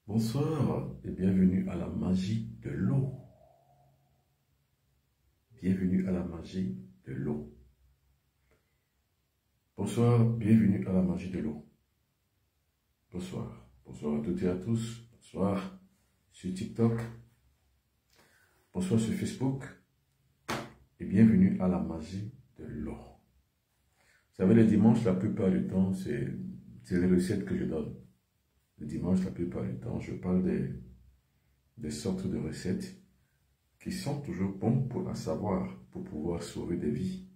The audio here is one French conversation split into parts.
Bonsoir et bienvenue à la magie de l'eau. Bienvenue à la magie de l'eau. Bonsoir, bienvenue à la magie de l'eau. Bonsoir. Bonsoir à toutes et à tous. Bonsoir sur TikTok. Bonsoir sur Facebook. Et bienvenue à la magie de l'eau. Vous savez, les dimanches, la plupart du temps, c'est les recettes que je donne. Le dimanche, la plupart du temps, je parle des sortes de recettes qui sont toujours bonnes à savoir, pour pouvoir sauver des vies.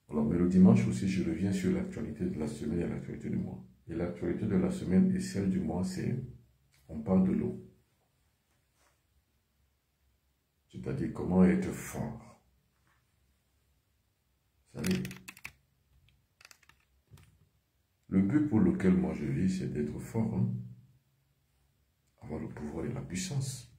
Alors, mais le dimanche aussi, je reviens sur l'actualité de la semaine et l'actualité du mois. Et l'actualité de la semaine et celle du mois, c'est, on parle de l'eau. C'est-à-dire comment être fort. Vous savez, le but pour lequel moi je vis, c'est d'être fort, hein? Avoir le pouvoir et la puissance.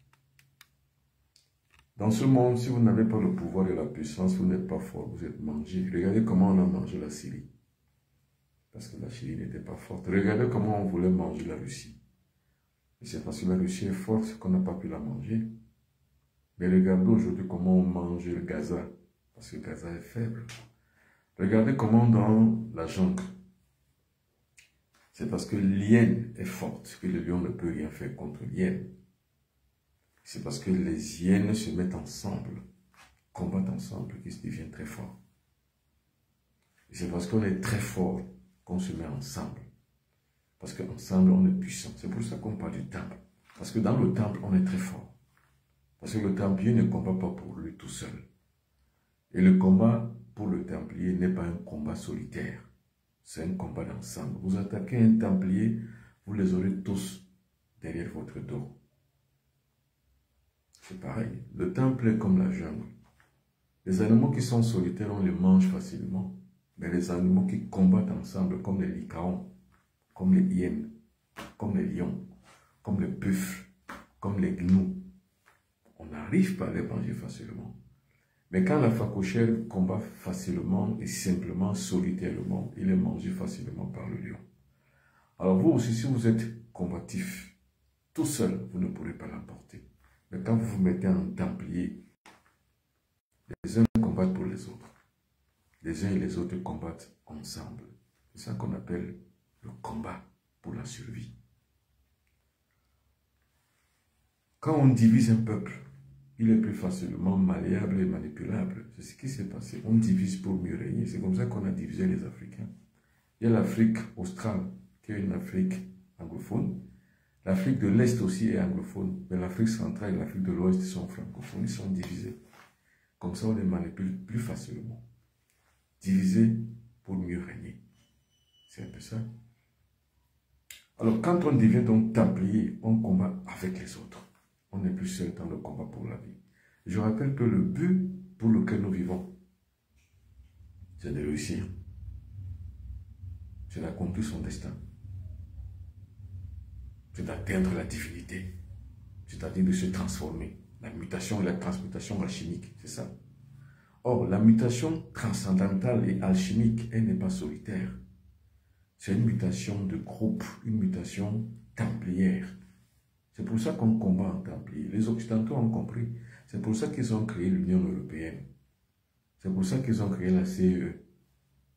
Dans ce monde, si vous n'avez pas le pouvoir et la puissance, vous n'êtes pas fort, vous êtes mangé. Regardez comment on a mangé la Syrie. Parce que la Syrie n'était pas forte. Regardez comment on voulait manger la Russie. Et c'est parce que la Russie est forte qu'on n'a pas pu la manger. Mais regardez aujourd'hui comment on mange le Gaza. Parce que Gaza est faible. Regardez comment dans la jungle, c'est parce que l'hyène est forte que le lion ne peut rien faire contre l'hyène. C'est parce que les hyènes se mettent ensemble, combattent ensemble, qu'ils deviennent très forts. Et c'est parce qu'on est très fort qu'on se met ensemble. Parce qu'ensemble, on est puissant. C'est pour ça qu'on parle du temple. Parce que dans le temple, on est très fort. Parce que le templier ne combat pas pour lui tout seul. Et le combat pour le templier n'est pas un combat solitaire. C'est un combat d'ensemble. Vous attaquez un templier, vous les aurez tous derrière votre dos. C'est pareil. Le temple est comme la jungle. Les animaux qui sont solitaires, on les mange facilement. Mais les animaux qui combattent ensemble, comme les lycaons, comme les hyènes, comme les lions, comme les buffles, comme les gnous, on n'arrive pas à les manger facilement. Mais quand la phacochère combat facilement et simplement, solitairement, il est mangé facilement par le lion. Alors vous aussi, si vous êtes combatif, tout seul, vous ne pourrez pas l'emporter. Mais quand vous vous mettez en templier, les uns combattent pour les autres. Les uns et les autres combattent ensemble. C'est ça qu'on appelle le combat pour la survie. Quand on divise un peuple, il est plus facilement malléable et manipulable. C'est ce qui s'est passé. On divise pour mieux régner. C'est comme ça qu'on a divisé les Africains. Il y a l'Afrique australe, qui est une Afrique anglophone. L'Afrique de l'Est aussi est anglophone. Mais l'Afrique centrale et l'Afrique de l'Ouest sont francophones. Ils sont divisés. Comme ça, on les manipule plus facilement. Divisés pour mieux régner. C'est un peu ça. Alors, quand on devient donc templier, on combat avec les autres. On n'est plus seul dans le combat pour la vie. Je rappelle que le but pour lequel nous vivons, c'est de réussir. C'est d'accomplir son destin. C'est d'atteindre la divinité. C'est-à-dire de se transformer. La mutation et la transmutation alchimique, c'est ça. Or, la mutation transcendantale et alchimique, elle n'est pas solitaire. C'est une mutation de groupe, une mutation templière. C'est pour ça qu'on combat en templier. Les Occidentaux ont compris. C'est pour ça qu'ils ont créé l'Union européenne. C'est pour ça qu'ils ont créé la CE.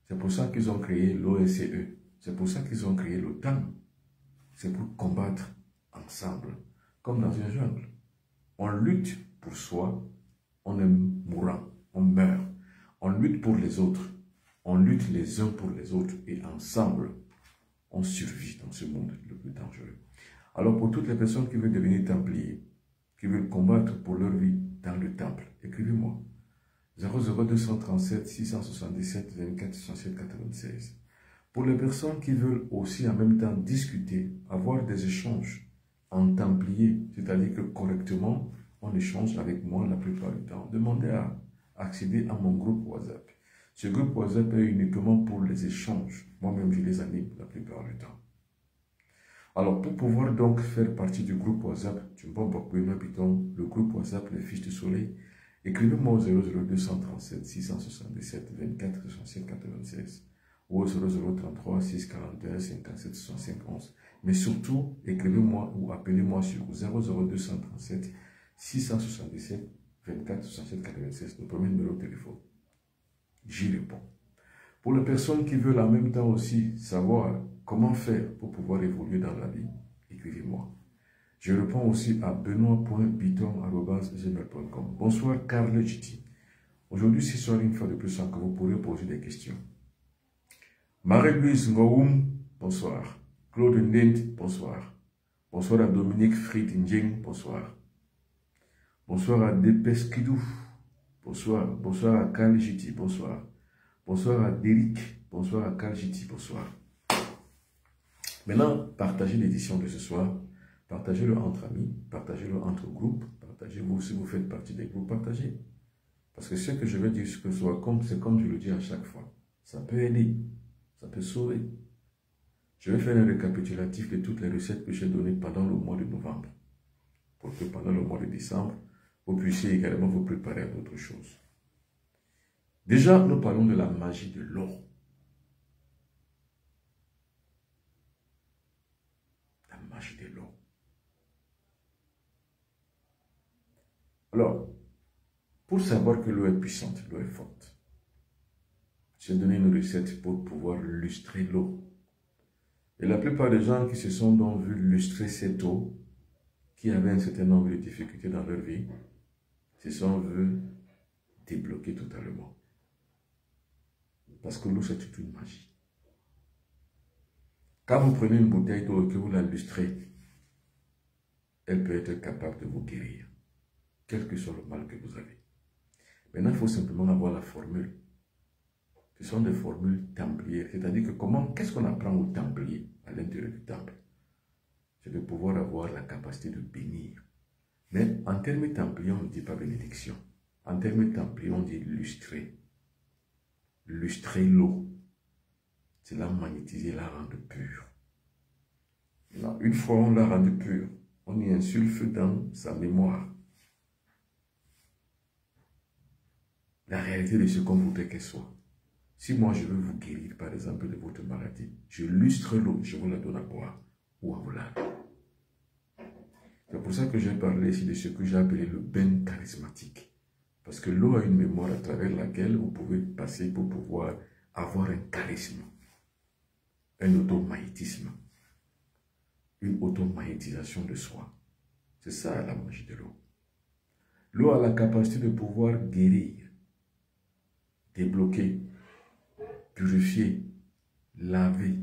C'est pour ça qu'ils ont créé l'OSCE. C'est pour ça qu'ils ont créé l'OTAN. C'est pour combattre ensemble, comme dans une jungle. On lutte pour soi, on est mourant, on meurt. On lutte pour les autres. On lutte les uns pour les autres. Et ensemble, on survit dans ce monde le plus dangereux. Alors pour toutes les personnes qui veulent devenir templiers, qui veulent combattre pour leur vie dans le temple, écrivez-moi. 00237 677 24 67 96. Pour les personnes qui veulent aussi en même temps discuter, avoir des échanges en templier, c'est-à-dire que correctement, on échange avec moi la plupart du temps. Demandez à accéder à mon groupe WhatsApp. Ce groupe WhatsApp est uniquement pour les échanges. Moi-même, je les anime la plupart du temps. Alors, pour pouvoir donc faire partie du groupe WhatsApp, le groupe WhatsApp Les Fiches du Soleil, écrivez-moi au 00237 677 24 67 96. ou au 0033 641 57 65 11. Mais surtout, écrivez-moi ou appelez-moi sur 00237 677 24 67 96, le premier numéro de téléphone. J'y réponds. Pour les personnes qui veulent en même temps aussi savoir comment faire pour pouvoir évoluer dans la vie, écrivez-moi. Je réponds aussi à benoît.biton@gmail.com. Bonsoir Carl Giti. Aujourd'hui, ce soir, une fois de plus, que vous pourrez poser des questions. Marie-Louise Ngoum, bonsoir. Claude Ndent, bonsoir. Bonsoir à Dominique Fried Ndjeng, bonsoir. Bonsoir à Depeskidou, bonsoir. Bonsoir à Carl Giti, bonsoir. Bonsoir à Derek, bonsoir à Carl Giti, bonsoir. Maintenant, partagez l'édition de ce soir. Partagez-le entre amis, partagez-le entre groupes, partagez-vous si vous faites partie des groupes, partagez. Parce que ce que je vais dire ce que soit comme, c'est comme je le dis à chaque fois. Ça peut aider, ça peut sauver. Je vais faire un récapitulatif de toutes les recettes que j'ai données pendant le mois de novembre. Pour que pendant le mois de décembre, vous puissiez également vous préparer à d'autres choses. Déjà, nous parlons de la magie de l'eau. La magie de l'eau. Alors, pour savoir que l'eau est puissante, l'eau est forte, j'ai donné une recette pour pouvoir lustrer l'eau. Et la plupart des gens qui se sont donc vus lustrer cette eau, qui avaient un certain nombre de difficultés dans leur vie, se sont vus débloquer totalement. Parce que l'eau, c'est toute une magie. Quand vous prenez une bouteille d'eau et que vous la lustrez, elle peut être capable de vous guérir, quel que soit le mal que vous avez. Maintenant, il faut simplement avoir la formule. Ce sont des formules templières. C'est-à-dire que qu'est-ce qu'on apprend aux templiers à l'intérieur du temple? C'est de pouvoir avoir la capacité de bénir. Mais en termes templiers, on ne dit pas bénédiction. En termes templiers, on dit lustrer. Lustrer l'eau. C'est la magnétiser, la rendre pure. Une fois on l'a rendue pure, on y insuffle dans sa mémoire la réalité de ce qu'on voudrait qu'elle soit. Si moi je veux vous guérir par exemple de votre maladie, je lustre l'eau, je vous la donne à boire ou à vous laver. C'est pour ça que j'ai parlé ici de ce que j'ai appelé le bain charismatique. Parce que l'eau a une mémoire à travers laquelle vous pouvez passer pour pouvoir avoir un charisme, un automagnétisme, une automagnétisation de soi. C'est ça la magie de l'eau. L'eau a la capacité de pouvoir guérir, débloquer, purifier, laver,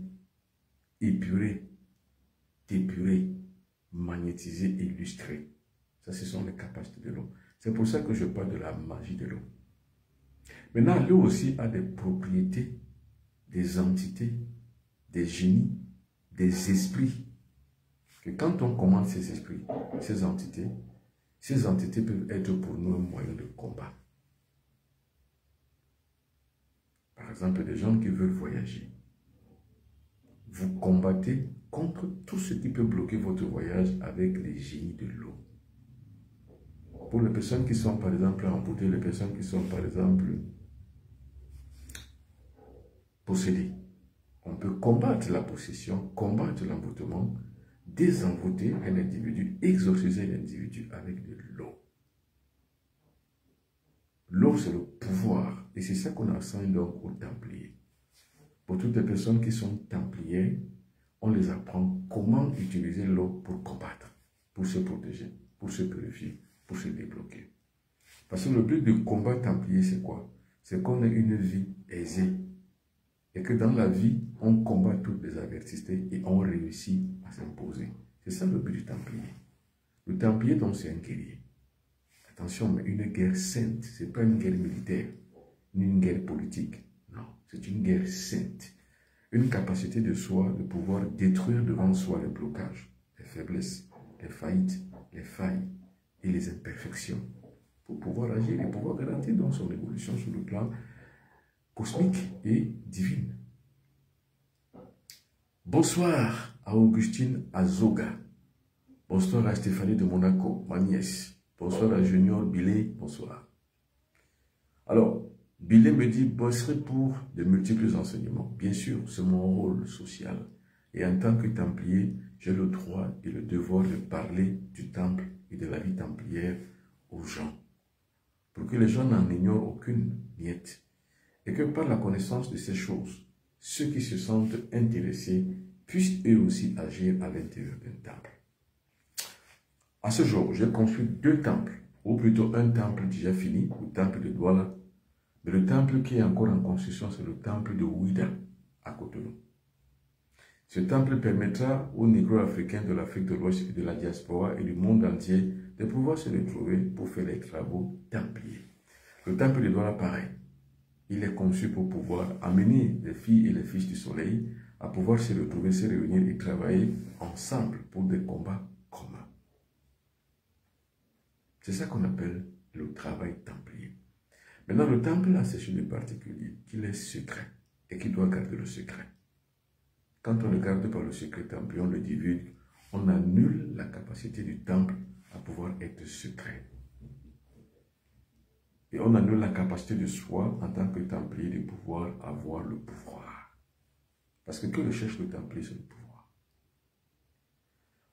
épurer, dépurer, magnétiser et illustrer. Ça, ce sont les capacités de l'eau. C'est pour ça que je parle de la magie de l'eau. Maintenant, l'eau aussi a des propriétés, des entités, des génies, des esprits. Que quand on commande ces esprits, ces entités peuvent être pour nous un moyen de combat. Par exemple, des gens qui veulent voyager. Vous combattez contre tout ce qui peut bloquer votre voyage avec les génies de l'eau. Pour les personnes qui sont par exemple amputées, les personnes qui sont par exemple possédées, on peut combattre la possession, combattre l'envoûtement, désenvoûter un individu, exorciser un individu avec de l'eau. L'eau, c'est le pouvoir. Et c'est ça qu'on enseigne donc aux Templiers. Pour toutes les personnes qui sont Templiers, on les apprend comment utiliser l'eau pour combattre, pour se protéger, pour se purifier, pour se débloquer. Parce que le but du combat Templier, c'est quoi? C'est qu'on ait une vie aisée. Et que dans la vie, on combat toutes les adversités et on réussit à s'imposer. C'est ça le but du Templier. Le Templier, donc, c'est un guerrier. Attention, mais une guerre sainte, ce n'est pas une guerre militaire, ni une guerre politique. Non, c'est une guerre sainte. Une capacité de soi de pouvoir détruire devant soi les blocages, les faiblesses, les faillites, les failles et les imperfections pour pouvoir agir et pouvoir garantir dans son évolution sur le plan cosmique et divine. Bonsoir à Augustine Azoga. Bonsoir à Stéphanie de Monaco, ma nièce. Bonsoir à Junior Billet, bonsoir. Alors, Billet me dit, bosserai pour de multiples enseignements. Bien sûr, c'est mon rôle social. Et en tant que templier, j'ai le droit et le devoir de parler du temple et de la vie templière aux gens. Pour que les gens n'en ignorent aucune miette. Et que par la connaissance de ces choses, ceux qui se sentent intéressés puissent eux aussi agir à l'intérieur d'un temple. À ce jour, j'ai construit 2 temples, ou plutôt un temple déjà fini, le temple de Douala. Mais le temple qui est encore en construction, c'est le temple de Ouida, à Cotonou. Ce temple permettra aux Négro-Africains de l'Afrique de l'Ouest et de la diaspora et du monde entier de pouvoir se retrouver pour faire les travaux templiers. Le temple de Douala, pareil. Il est conçu pour pouvoir amener les filles et les fils du soleil à pouvoir se retrouver, se réunir et travailler ensemble pour des combats communs. C'est ça qu'on appelle le travail templier. Maintenant, le temple a ces choses particulières, qu'il est secret et qu'il doit garder le secret. Quand on ne garde pas le secret templier, on le divulgue, on annule la capacité du temple à pouvoir être secret. Et on annule la capacité de soi, en tant que templier, de pouvoir avoir le pouvoir. Parce que le cherche le templier, c'est le pouvoir.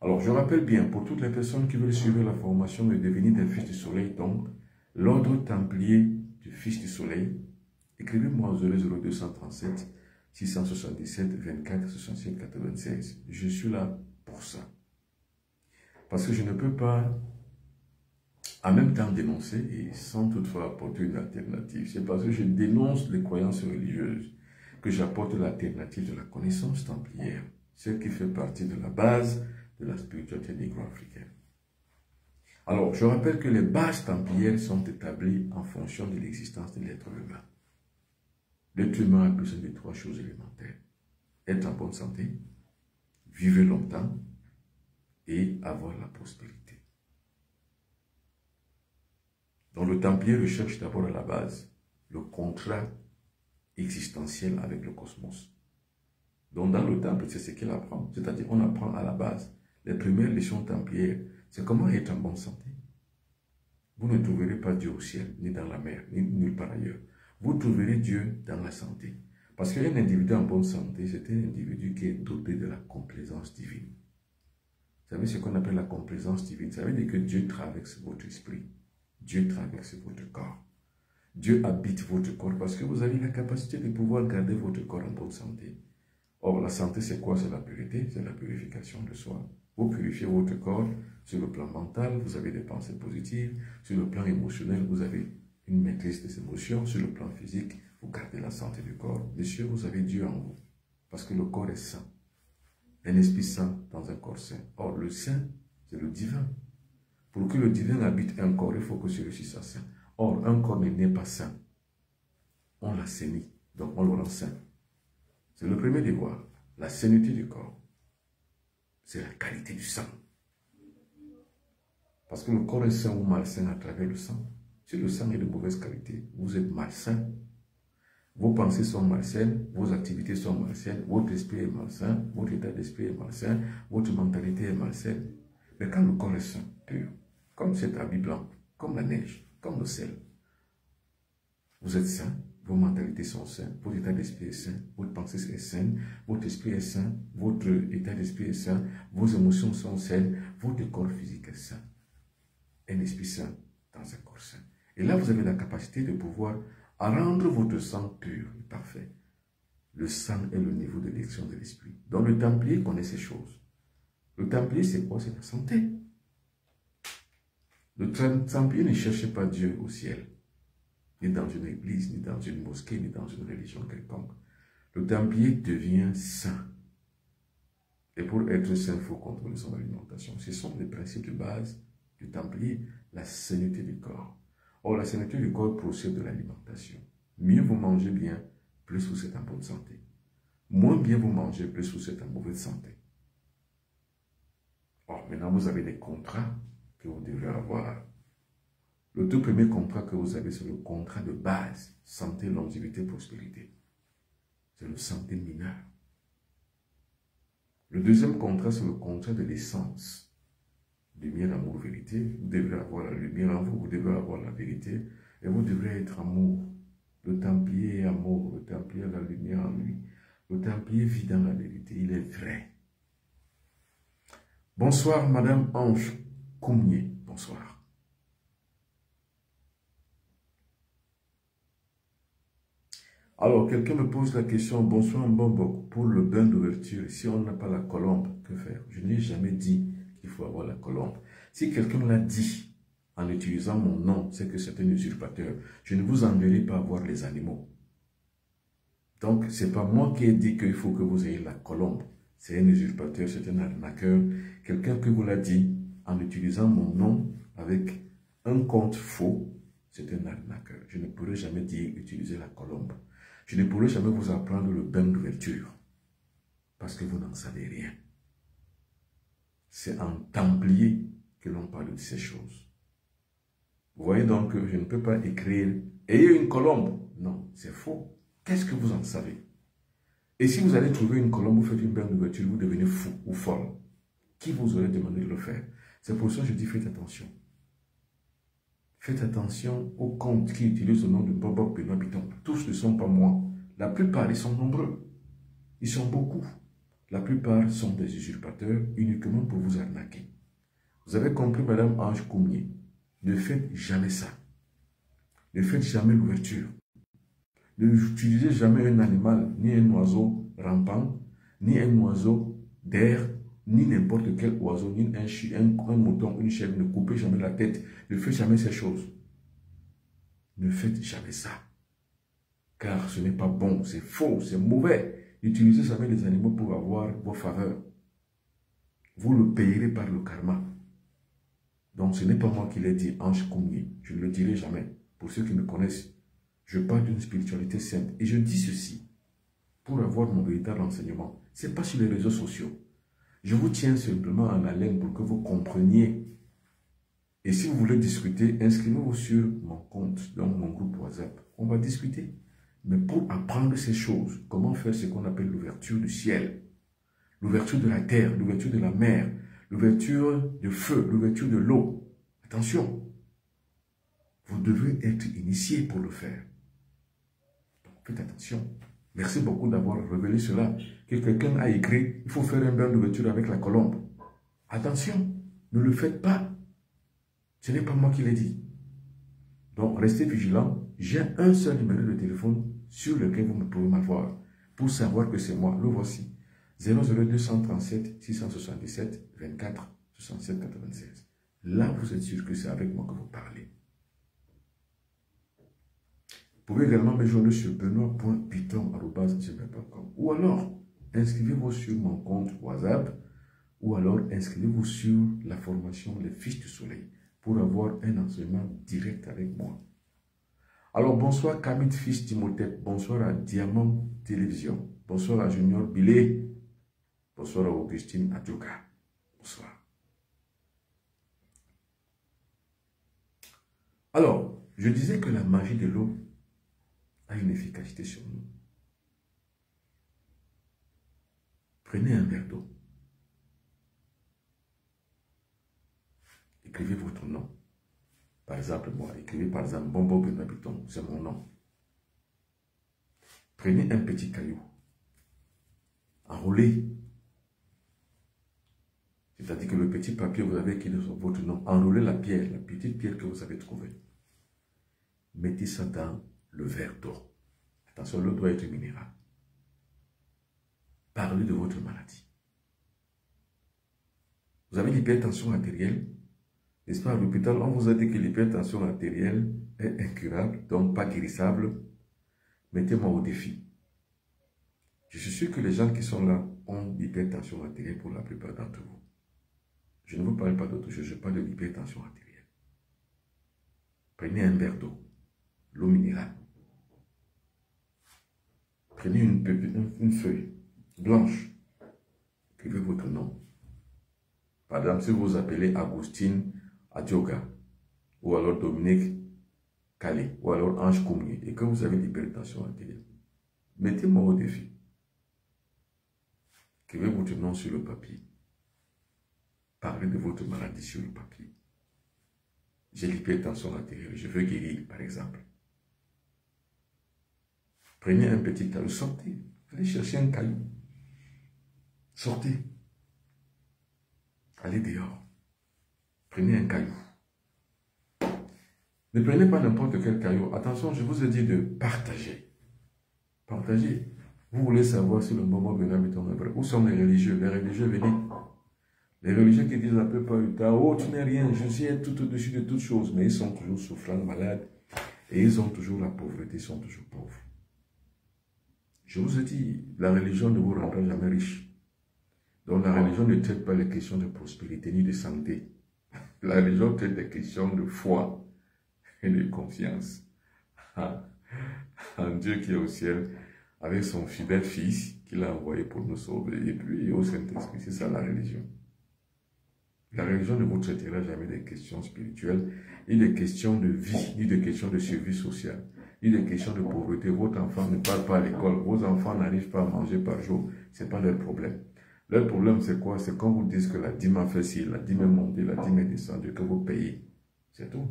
Alors, je rappelle bien, pour toutes les personnes qui veulent suivre la formation et devenir des fils du soleil, donc, l'ordre templier du fils du soleil, écrivez-moi au 00237 677 24 67 96. Je suis là pour ça. Parce que je ne peux pas en même temps dénoncer et sans toutefois apporter une alternative. C'est parce que je dénonce les croyances religieuses que j'apporte l'alternative de la connaissance templière, celle qui fait partie de la base de la spiritualité négro-africaine. Alors, je rappelle que les bases templières sont établies en fonction de l'existence de l'être humain. L'être humain a besoin de 3 choses élémentaires. Être en bonne santé, vivre longtemps et avoir la prospérité. Donc le templier recherche d'abord à la base le contrat existentiel avec le cosmos. Donc dans le temple, c'est ce qu'il apprend. C'est-à-dire on apprend à la base. Les premières leçons templières, c'est comment être en bonne santé. Vous ne trouverez pas Dieu au ciel, ni dans la mer, ni nulle part ailleurs. Vous trouverez Dieu dans la santé. Parce qu'un individu en bonne santé, c'est un individu qui est doté de la complaisance divine. Vous savez ce qu'on appelle la complaisance divine? Ça veut dire que Dieu traverse votre esprit. Dieu traverse votre corps. Dieu habite votre corps parce que vous avez la capacité de pouvoir garder votre corps en bonne santé. Or, la santé, c'est quoi? C'est la pureté, c'est la purification de soi. Vous purifiez votre corps sur le plan mental, vous avez des pensées positives. Sur le plan émotionnel, vous avez une maîtrise des émotions. Sur le plan physique, vous gardez la santé du corps. Monsieur, vous avez Dieu en vous. Parce que le corps est saint. Un esprit saint dans un corps saint. Or, le saint, c'est le divin. Pour que le divin habite un corps, il faut que celui-ci soit saint. Or, un corps n'est pas saint. On l'assainit, donc on le rend saint. C'est le premier devoir, la sainteté du corps. C'est la qualité du sang. Parce que le corps est sain ou malsain à travers le sang. Si le sang est de mauvaise qualité, vous êtes malsain. Vos pensées sont malsaines, vos activités sont malsaines, votre esprit est malsain, votre état d'esprit est malsain, votre mentalité est malsaine. Mais quand le corps est sain, pur, comme cet habit blanc, comme la neige, comme le sel, vous êtes sain, vos mentalités sont saines, votre état d'esprit est sain, votre pensée est saine, votre esprit est sain, votre état d'esprit est sain, vos émotions sont saines, votre corps physique est sain. Un esprit sain dans un corps sain. Et là, vous avez la capacité de pouvoir rendre votre sang pur et parfait. Le sang est le niveau de l'élection de l'esprit. Donc le templier connaît ces choses. Le templier, c'est quoi? C'est la santé. Le templier ne cherche pas Dieu au ciel, ni dans une église, ni dans une mosquée, ni dans une religion quelconque. Le templier devient saint. Et pour être saint, il faut contrôler son alimentation. Ce sont les principes de base du templier, la sainteté du corps. Or, la sainteté du corps procède de l'alimentation. Mieux vous mangez bien, plus vous êtes en bonne santé. Moins bien vous mangez, plus vous êtes en mauvaise santé. Or, maintenant, vous avez des contrats que vous devrez avoir. Le tout premier contrat que vous avez, c'est le contrat de base, santé, longévité, prospérité. C'est le santé mineur. Le deuxième contrat, c'est le contrat de l'essence. Lumière, amour, vérité. Vous devrez avoir la lumière en vous, vous devrez avoir la vérité et vous devrez être amour. Le Templier est amour, le Templier a la lumière en lui. Le Templier vit dans la vérité, il est vrai. Bonsoir, Madame Ange Coumier. Bonsoir. Alors, quelqu'un me pose la question, bonsoir Mbombo, pour le bain d'ouverture, si on n'a pas la colombe, que faire? Je n'ai jamais dit qu'il faut avoir la colombe. Si quelqu'un l'a dit en utilisant mon nom, c'est que c'est un usurpateur. Je ne vous enverrai pas voir les animaux. Donc, ce n'est pas moi qui ai dit qu'il faut que vous ayez la colombe. C'est un usurpateur, c'est un arnaqueur. Quelqu'un qui vous l'a dit en utilisant mon nom avec un compte faux, c'est un arnaqueur. Je ne pourrai jamais dire utiliser la colombe. Je ne pourrai jamais vous apprendre le bain d'ouverture. Parce que vous n'en savez rien. C'est en Templier que l'on parle de ces choses. Vous voyez donc que je ne peux pas écrire « Ayez une colombe ». Non, c'est faux. Qu'est-ce que vous en savez? Et si vous allez trouver une colombe, vous faites une bain d'ouverture, vous devenez fou ou folle. Qui vous aurait demandé de le faire? C'est pour ça que je dis faites attention. Faites attention aux comptes qui utilisent le nom de Bobo Benoît Bitton. Tous ne sont pas moi. La plupart, ils sont nombreux. Ils sont beaucoup. La plupart sont des usurpateurs uniquement pour vous arnaquer. Vous avez compris, Madame Ange Coumier. Ne faites jamais ça. Ne faites jamais l'ouverture. N'utilisez jamais un animal, ni un oiseau rampant, ni un oiseau d'air, ni n'importe quel oiseau, ni un mouton, une chèvre. Ne coupez jamais la tête. Ne faites jamais ces choses. Ne faites jamais ça. Car ce n'est pas bon, c'est faux, c'est mauvais. Utilisez jamais les animaux pour avoir vos faveurs. Vous le payerez par le karma. Donc ce n'est pas moi qui l'ai dit, Ange Coumier. Je ne le dirai jamais. Pour ceux qui me connaissent, je parle d'une spiritualité sainte. Et je dis ceci pour avoir mon véritable enseignement. Ce n'est pas sur les réseaux sociaux. Je vous tiens simplement en haleine pour que vous compreniez. Et si vous voulez discuter, inscrivez-vous sur mon compte, donc mon groupe WhatsApp. On va discuter. Mais pour apprendre ces choses, comment faire ce qu'on appelle l'ouverture du ciel, l'ouverture de la terre, l'ouverture de la mer, l'ouverture du feu, l'ouverture de l'eau. Attention, vous devez être initié pour le faire. Donc faites attention. Merci beaucoup d'avoir révélé cela. Que quelqu'un a écrit, il faut faire un bain d'ouverture avec la colombe. Attention, ne le faites pas. Ce n'est pas moi qui l'ai dit. Donc restez vigilants. J'ai un seul numéro de téléphone sur lequel vous pouvez m'avoir pour savoir que c'est moi. Le voici. 00237 677 24 67 96. Là, vous êtes sûr que c'est avec moi que vous parlez. Vous pouvez également me joindre sur benoît.piton@gmail.com ou alors inscrivez-vous sur mon compte WhatsApp ou alors inscrivez-vous sur la formation Les Fiches du Soleil pour avoir un enseignement direct avec moi. Alors bonsoir Kamit Fils Timothée, bonsoir à Diamant Télévision, bonsoir à Junior Billet, bonsoir à Augustine Adjoka, bonsoir. Alors, je disais que la magie de l'eau a une efficacité sur nous. Prenez un verre d'eau. Écrivez votre nom. Par exemple, moi, écrivez par exemple Bombo Benoît Bitton, c'est mon nom. Prenez un petit caillou. Enroulez. C'est-à-dire que le petit papier, vous avez écrit votre nom. Enroulez la pierre, la petite pierre que vous avez trouvée. Mettez ça dans le verre d'eau. Attention, l'eau doit être minérale. Parlez de votre maladie. Vous avez l'hypertension artérielle. N'est-ce pas, à l'hôpital, on vous a dit que l'hypertension artérielle est incurable, donc pas guérissable. Mettez-moi au défi. Je suis sûr que les gens qui sont là ont l'hypertension artérielle pour la plupart d'entre vous. Je ne vous parle pas d'autre chose, je parle de l'hypertension artérielle. Prenez un verre d'eau, l'eau minérale. Prenez une feuille blanche. Écrivez votre nom. Par exemple, si vous vous appelez Agustine Adjoga, ou alors Dominique Calais, ou alors Ange Coumier, et que vous avez l'hypertension artérielle, mettez-moi au défi. Écrivez votre nom sur le papier. Parlez de votre maladie sur le papier. J'ai l'hypertension artérielle, je veux guérir, par exemple. Prenez un petit caillou, sortez. Allez chercher un caillou. Sortez. Allez dehors. Prenez un caillou. Ne prenez pas n'importe quel caillou. Attention, je vous ai dit de partager. Partagez. Vous voulez savoir si le moment vénérable est vrai. Où sont les religieux? Les religieux, venez. Les religieux qui disent la plupart du temps, oh, tu n'es rien, je suis tout au-dessus de toutes choses. Mais ils sont toujours souffrants, malades. Et ils ont toujours la pauvreté, ils sont toujours pauvres. Je vous ai dit, la religion ne vous rendra jamais riche. Donc la religion ne traite pas les questions de prospérité ni de santé. La religion traite des questions de foi et de confiance en Dieu qui est au ciel, avec son fidèle Fils qu'il a envoyé pour nous sauver, et puis au Saint-Esprit. C'est ça la religion. La religion ne vous traitera jamais des questions spirituelles, ni des questions de vie, ni des questions de survie sociale, ni des questions de pauvreté. Votre enfant ne parle pas à l'école, vos enfants n'arrivent pas à manger par jour. Ce n'est pas leur problème. Leur problème, c'est quoi? C'est quand vous dites que la dîme a fait ci, la dîme est montée, la dîme est descendue, que vous payez. C'est tout.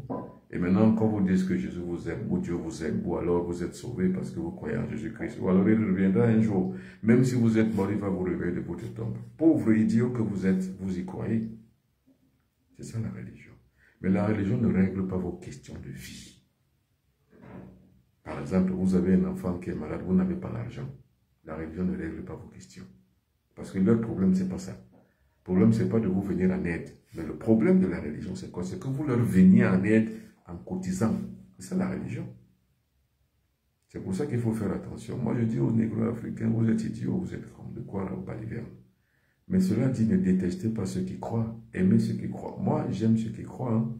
Et maintenant, quand vous dites que Jésus vous aime, ou Dieu vous aime, ou alors vous êtes sauvé parce que vous croyez en Jésus-Christ, ou alors il reviendra un jour. Même si vous êtes mort, il va vous réveiller de votre tombe. Pauvre idiot que vous êtes, vous y croyez. C'est ça la religion. Mais la religion ne règle pas vos questions de vie. Par exemple, vous avez un enfant qui est malade, vous n'avez pas l'argent. La religion ne règle pas vos questions. Parce que leur problème, ce n'est pas ça. Le problème, ce n'est pas de vous venir en aide. Mais le problème de la religion, c'est quoi? C'est que vous leur veniez en aide en cotisant. C'est ça la religion. C'est pour ça qu'il faut faire attention. Moi, je dis aux négro-africains, vous êtes idiots, vous êtes comme de quoi au baliverne. Mais cela dit, ne détestez pas ceux qui croient, aimez ceux qui croient. Moi, j'aime ceux qui croient. Hein.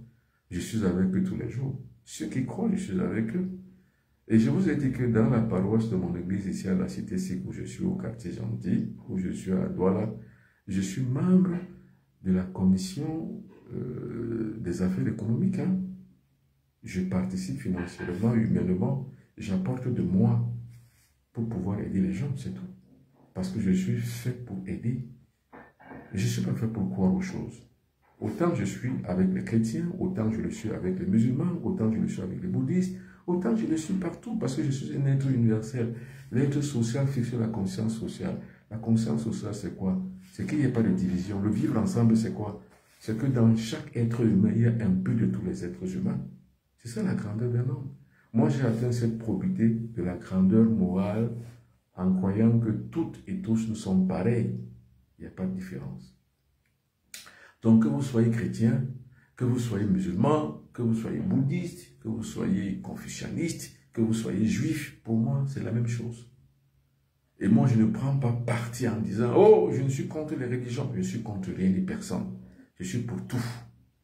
Je suis avec eux tous les jours. Ceux qui croient, je suis avec eux. Et je vous ai dit que dans la paroisse de mon église ici à la cité Sikh, où je suis au quartier Gentil, où je suis à Douala, je suis membre de la commission des affaires économiques. Hein. Je participe financièrement, humainement, j'apporte de moi pour pouvoir aider les gens, c'est tout. Parce que je suis fait pour aider. Je ne suis pas fait pour croire aux choses. Autant je suis avec les chrétiens, autant je le suis avec les musulmans, autant je le suis avec les bouddhistes, autant je le suis partout parce que je suis un être universel. L'être social fixe la conscience sociale. La conscience sociale, c'est quoi? C'est qu'il n'y ait pas de division. Le vivre ensemble, c'est quoi? C'est que dans chaque être humain, il y a un peu de tous les êtres humains. C'est ça la grandeur d'un homme. Moi, j'ai atteint cette probité de la grandeur morale en croyant que toutes et tous nous sommes pareils. Il n'y a pas de différence. Donc, que vous soyez chrétien, que vous soyez musulman, que vous soyez bouddhiste, que vous soyez confucianiste, que vous soyez juif, pour moi, c'est la même chose. Et moi, je ne prends pas parti en disant « Oh, je ne suis contre les religions, je suis contre rien ni personne. Je suis pour tout.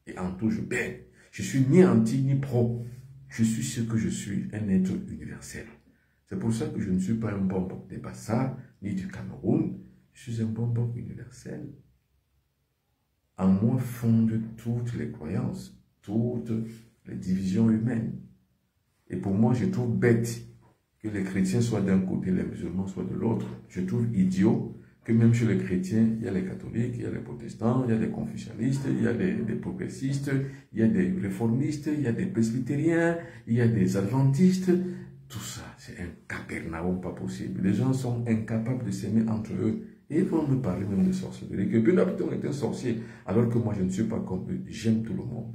Et en tout, je baigne. Je suis ni anti ni pro. Je suis ce que je suis, un être universel. C'est pour ça que je ne suis pas un bonbon des Bassa, ni du Cameroun. Je suis un bonbon universel. En moi fondent toutes les croyances, toutes les divisions humaines. Et pour moi, je trouve bête que les chrétiens soient d'un côté, les musulmans soient de l'autre. Je trouve idiot que même chez les chrétiens, il y a les catholiques, il y a les protestants, il y a les confucianistes, il y a des progressistes, il y a des réformistes, il y a des presbytériens, il y a des adventistes. Tout ça, c'est un capernaum pas possible. Les gens sont incapables de s'aimer entre eux. Et ils vont me parler même de sorcellerie. Que Ben Abidon est un sorcier, alors que moi je ne suis pas comme eux. J'aime tout le monde.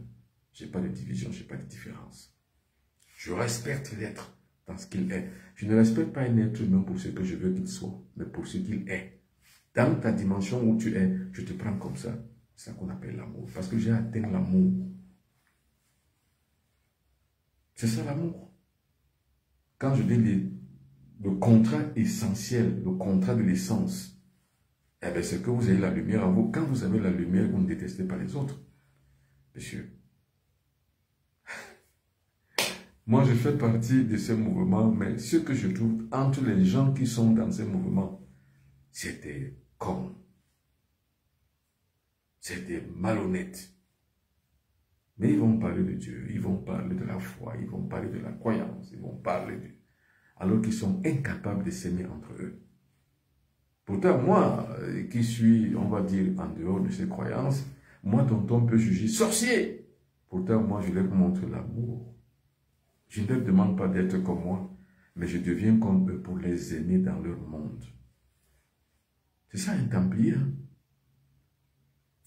Je n'ai pas de division, je n'ai pas de différence. Je respecte l'être dans ce qu'il est. Je ne respecte pas un être humain pour ce que je veux qu'il soit, mais pour ce qu'il est. Dans ta dimension où tu es, je te prends comme ça. C'est ça qu'on appelle l'amour. Parce que j'ai atteint l'amour. C'est ça l'amour. Quand je dis le contrat essentiel, le contrat de l'essence, eh bien, c'est que vous avez la lumière en vous. Quand vous avez la lumière, vous ne détestez pas les autres. Monsieur. Moi, je fais partie de ces mouvements, mais ce que je trouve entre les gens qui sont dans ces mouvements, c'était con. C'était malhonnête. Mais ils vont parler de Dieu, ils vont parler de la foi, ils vont parler de la croyance, ils vont parler de... alors qu'ils sont incapables de s'aimer entre eux. Pourtant, moi, qui suis, on va dire, en dehors de ces croyances, moi, tonton peut juger sorcier. Pourtant, moi, je leur montre l'amour. Je ne leur demande pas d'être comme moi. mais je deviens comme eux pour les aimer dans leur monde. C'est ça un templier. Hein?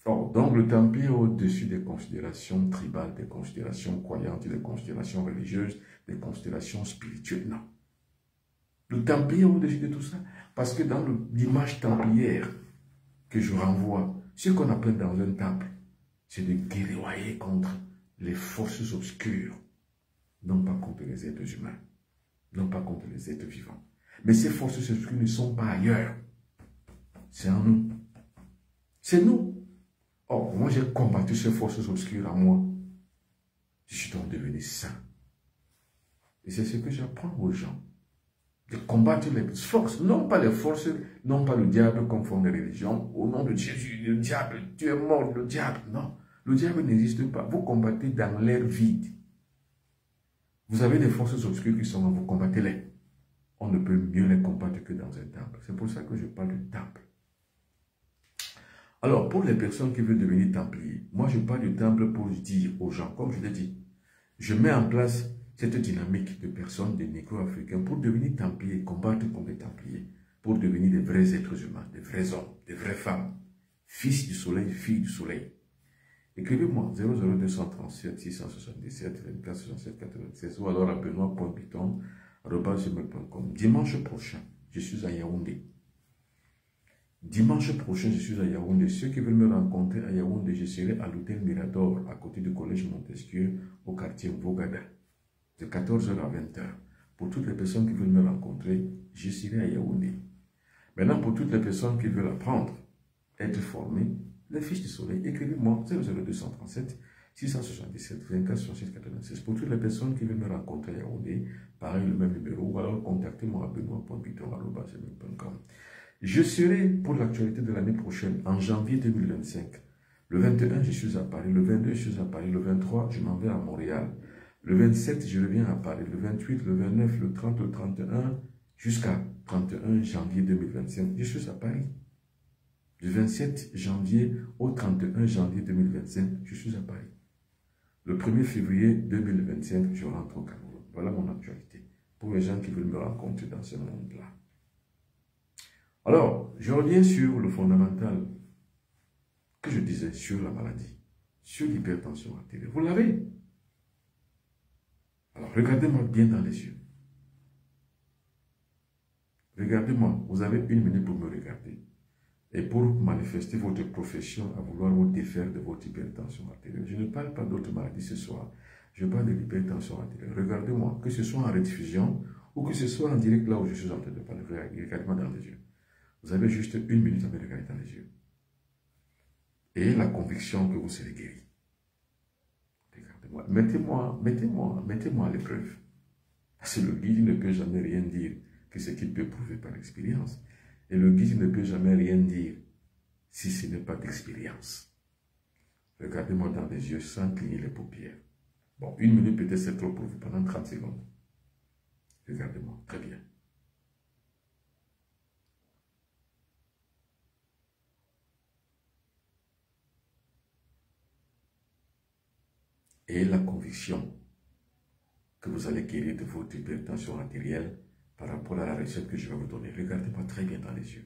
Donc le templier est au-dessus des considérations tribales, des considérations croyantes, des considérations religieuses, des considérations spirituelles. Non. Le templier est au-dessus de tout ça. Parce que dans l'image templière que je renvoie, ce qu'on appelle dans un temple, c'est de guerroyer contre les forces obscures, non pas contre les êtres humains, non pas contre les êtres vivants. Mais ces forces obscures ne sont pas ailleurs. C'est en nous. C'est nous. Or, moi j'ai combattu ces forces obscures en moi. Je suis donc devenu saint. Et c'est ce que j'apprends aux gens. De combattre les forces, non pas les forces, non pas le diable comme font les religions. Au nom de Jésus, le diable, tu es mort, le diable. Non, le diable n'existe pas. Vous combattez dans l'air vide. Vous avez des forces obscures qui sont en vous, combattez-les. On ne peut mieux les combattre que dans un temple. C'est pour ça que je parle du temple. Alors, pour les personnes qui veulent devenir templiers, moi je parle du temple pour dire aux gens, comme je l'ai dit, je mets en place cette dynamique de personnes, des négro-africains, pour devenir templiers, combattre comme des templiers, pour devenir des vrais êtres humains, des vrais hommes, des vraies femmes, fils du soleil, filles du soleil. Écrivez-moi 00237 677 24 67 96 ou alors à benoît.biton@gmail.com. Dimanche prochain, je suis à Yaoundé. Dimanche prochain, je suis à Yaoundé. Ceux qui veulent me rencontrer à Yaoundé, je serai à l'hôtel Mirador, à côté du collège Montesquieu, au quartier Vogada, de 14h à 20h. Pour toutes les personnes qui veulent me rencontrer, je serai à Yaoundé. Maintenant, pour toutes les personnes qui veulent apprendre, être formées, les fiches du soleil, écrivez-moi 00237 677 24 67 96. Pour toutes les personnes qui veulent me rencontrer à Yaoundé, pareil, le même numéro, ou alors contactez-moi à benoît.biton@gmail.com. Je serai pour l'actualité de l'année prochaine, en janvier 2025. Le 21, je suis à Paris. Le 22, je suis à Paris. Le 23, je m'en vais à Montréal. Le 27, je reviens à Paris. Le 28, le 29, le 30, le 31, jusqu'à 31 janvier 2025, je suis à Paris. Du 27 janvier au 31 janvier 2025, je suis à Paris. Le 1er février 2025, je rentre au Cameroun. Voilà mon actualité. Pour les gens qui veulent me rencontrer dans ce monde-là. Alors, je reviens sur le fondamental que je disais sur la maladie, sur l'hypertension artérielle. Vous l'avez. Alors, regardez-moi bien dans les yeux. Regardez-moi, vous avez 1 minute pour me regarder. Et pour manifester votre profession à vouloir vous défaire de votre hypertension artérielle. Je ne parle pas d'autres maladies ce soir. Je parle de l'hypertension artérielle. Regardez-moi, que ce soit en rediffusion ou que ce soit en direct là où je suis en train de parler. Regardez-moi dans les yeux. Vous avez juste 1 minute à me regarder dans les yeux. Et la conviction que vous serez guéri. Regardez-moi. Mettez-moi à l'épreuve. Parce que le guide ne peut jamais rien dire que ce qu'il peut prouver par l'expérience. Et le guide ne peut jamais rien dire si ce n'est pas d'expérience. Regardez-moi dans les yeux sans cligner les paupières. Bon, 1 minute peut-être c'est trop pour vous pendant 30 secondes. Regardez-moi, très bien. Et la conviction que vous allez guérir de votre hypertension artérielle par rapport à la recette que je vais vous donner. Regardez-moi très bien dans les yeux.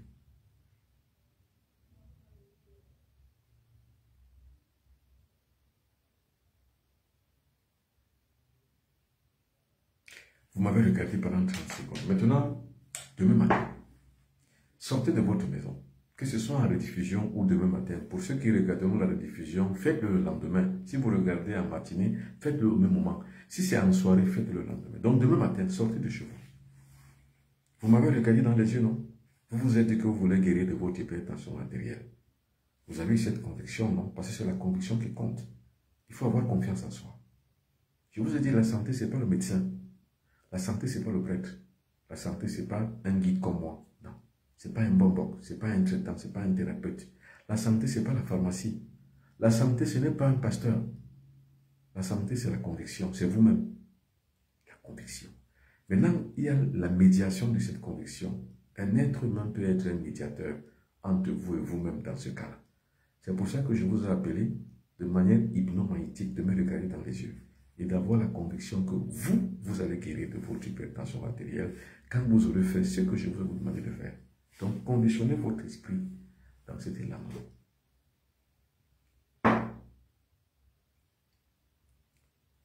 Vous m'avez regardé pendant 30 secondes. Maintenant, demain matin, sortez de votre maison. Que ce soit en rediffusion ou demain matin. Pour ceux qui regarderont la rediffusion, faites-le le lendemain. Si vous regardez en matinée, faites-le au même moment. Si c'est en soirée, faites-le le lendemain. Donc demain matin, sortez de chez vous. Vous m'avez regardé dans les yeux, non? Vous vous êtes dit que vous voulez guérir de votre hypertension artérielle. Vous avez eu cette conviction, non? Parce que c'est la conviction qui compte. Il faut avoir confiance en soi. Je vous ai dit, la santé, ce n'est pas le médecin. La santé, ce n'est pas le prêtre. La santé, ce n'est pas un guide comme moi. Non. Ce n'est pas un bonbon. Ce n'est pas un traitant. Ce n'est pas un thérapeute. La santé, ce n'est pas la pharmacie. La santé, ce n'est pas un pasteur. La santé, c'est la conviction. C'est vous-même. La conviction. Maintenant, il y a la médiation de cette conviction. Un être humain peut être un médiateur entre vous et vous-même dans ce cas-là. C'est pour ça que je vous ai appelé de manière hypnomagnétique de me regarder dans les yeux. et d'avoir la conviction que vous allez guérir de votre hypertension artérielle quand vous aurez fait ce que je vais vous demander de faire. Donc, conditionnez votre esprit dans cet élan-là.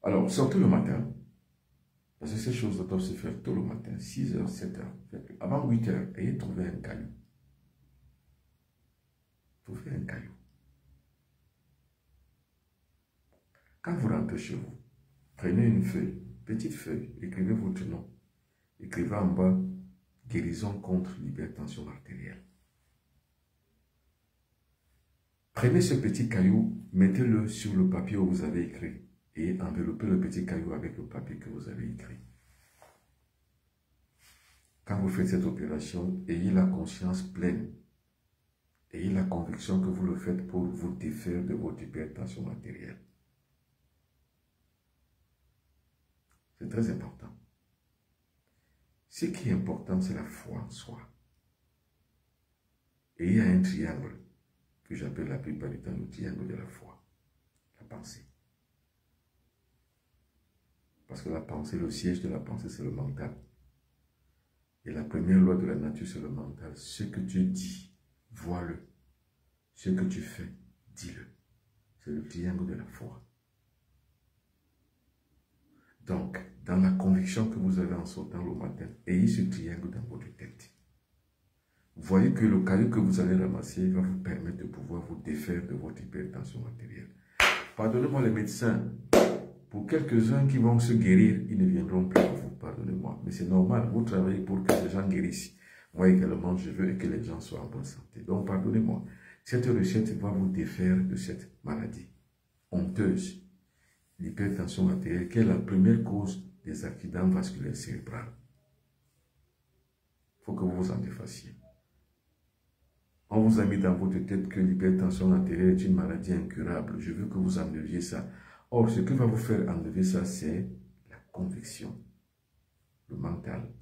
Alors, sortez le matin, parce que ces choses doivent se faire tôt le matin, 6h, 7h. Avant 8h, ayez trouvé un caillou. Trouvez un caillou. Quand vous rentrez chez vous, prenez une feuille, petite feuille, écrivez votre nom. Écrivez en bas, guérison contre l'hypertension artérielle. Prenez ce petit caillou, mettez-le sur le papier où vous avez écrit et enveloppez le petit caillou avec le papier que vous avez écrit. Quand vous faites cette opération, ayez la conscience pleine. Ayez la conviction que vous le faites pour vous défaire de votre hypertension artérielle. C'est très important. Ce qui est important, c'est la foi en soi. Et il y a un triangle que j'appelle la plupart du temps le triangle de la foi, la pensée. Parce que la pensée, le siège de la pensée, c'est le mental. Et la première loi de la nature, c'est le mental. Ce que tu dis, vois-le. Ce que tu fais, dis-le. C'est le triangle de la foi. Donc, dans la conviction que vous avez en sortant le matin, ayez ce triangle dans votre tête. Voyez que le caillou que vous allez ramasser va vous permettre de pouvoir vous défaire de votre hypertension artérielle. Pardonnez-moi les médecins, pour quelques-uns qui vont se guérir, ils ne viendront plus à vous, pardonnez-moi. Mais c'est normal, vous travaillez pour que les gens guérissent. Moi également, je veux que les gens soient en bonne santé. Donc pardonnez-moi, cette recette va vous défaire de cette maladie honteuse, l'hypertension artérielle, qui est la première cause des accidents vasculaires cérébraux. Il faut que vous vous en défassiez. On vous a mis dans votre tête que l'hypertension artérielle est une maladie incurable. Je veux que vous enleviez ça. Or, ce qui va vous faire enlever ça, c'est la conviction, le mental,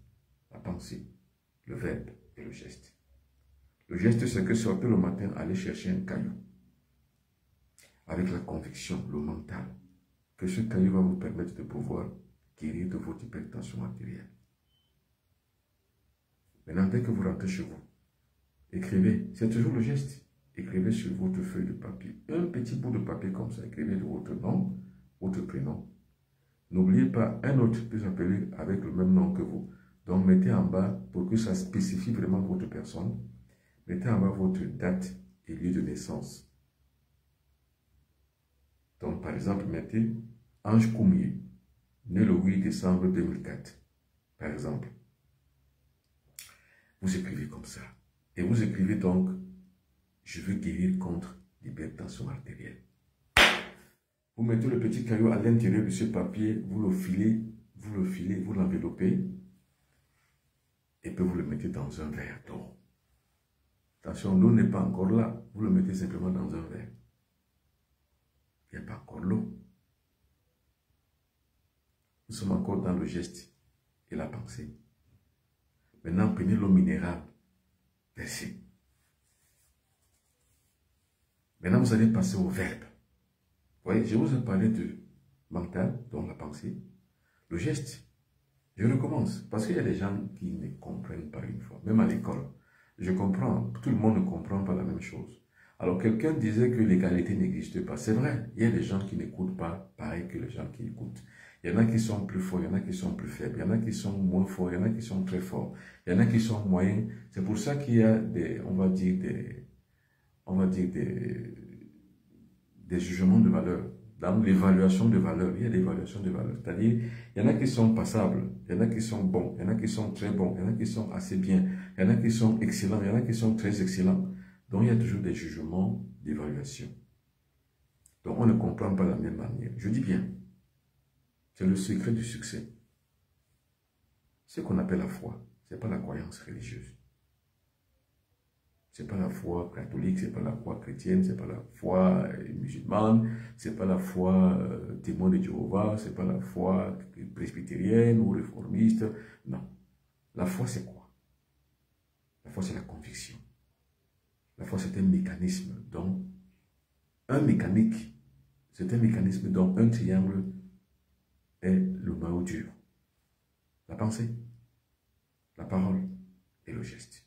la pensée, le verbe et le geste. Le geste, c'est que sortez le matin, allez chercher un caillou. Avec la conviction, le mental, que ce caillou va vous permettre de pouvoir guérir de votre hypertension artérielle. Maintenant, dès que vous rentrez chez vous, écrivez, c'est toujours le geste. Écrivez sur votre feuille de papier, un petit bout de papier comme ça, écrivez votre nom, votre prénom. N'oubliez pas, un autre peut s'appeler avec le même nom que vous. Donc, mettez en bas, pour que ça spécifie vraiment votre personne, mettez en bas votre date et lieu de naissance. Donc, par exemple, mettez Ange Koumié, né le 8 décembre 2004, par exemple. Vous écrivez comme ça. Et vous écrivez donc, je veux guérir contre l'hypertension artérielle. Vous mettez le petit caillou à l'intérieur de ce papier, vous l'enveloppez, et puis vous le mettez dans un verre d'eau. Attention, l'eau n'est pas encore là, vous le mettez simplement dans un verre. Il n'y a pas encore l'eau. Nous sommes encore dans le geste et la pensée. Maintenant, prenez l'eau minérale, versez. Maintenant, vous allez passer au verbe. Vous voyez, je vous ai parlé de mental, donc la pensée, le geste. Je recommence, parce qu'il y a des gens qui ne comprennent pas une fois, même à l'école. Je comprends, tout le monde ne comprend pas la même chose. Alors, quelqu'un disait que l'égalité n'existe pas. C'est vrai, il y a des gens qui n'écoutent pas pareil que les gens qui écoutent. Il y en a qui sont plus forts, il y en a qui sont plus faibles, il y en a qui sont moins forts, il y en a qui sont très forts, il y en a qui sont moyens. C'est pour ça qu'il y a des, on va dire des jugements de valeur. Dans l'évaluation de valeur, il y a des évaluations de valeur. C'est-à-dire, il y en a qui sont passables, il y en a qui sont bons, il y en a qui sont très bons, il y en a qui sont assez bien, il y en a qui sont excellents, il y en a qui sont très excellents. Donc, il y a toujours des jugements d'évaluation. Donc, on ne comprend pas de la même manière. Je dis bien, c'est le secret du succès. Ce qu'on appelle la foi, ce n'est pas la croyance religieuse. Ce n'est pas la foi catholique, ce n'est pas la foi chrétienne, ce n'est pas la foi musulmane, ce n'est pas la foi témoin de Jéhovah, ce n'est pas la foi presbytérienne ou réformiste. Non. La foi, c'est quoi? La foi, c'est la conviction. La foi, c'est un mécanisme dont un mécanisme dont un triangle est le noyau dur. La pensée, la parole et le geste.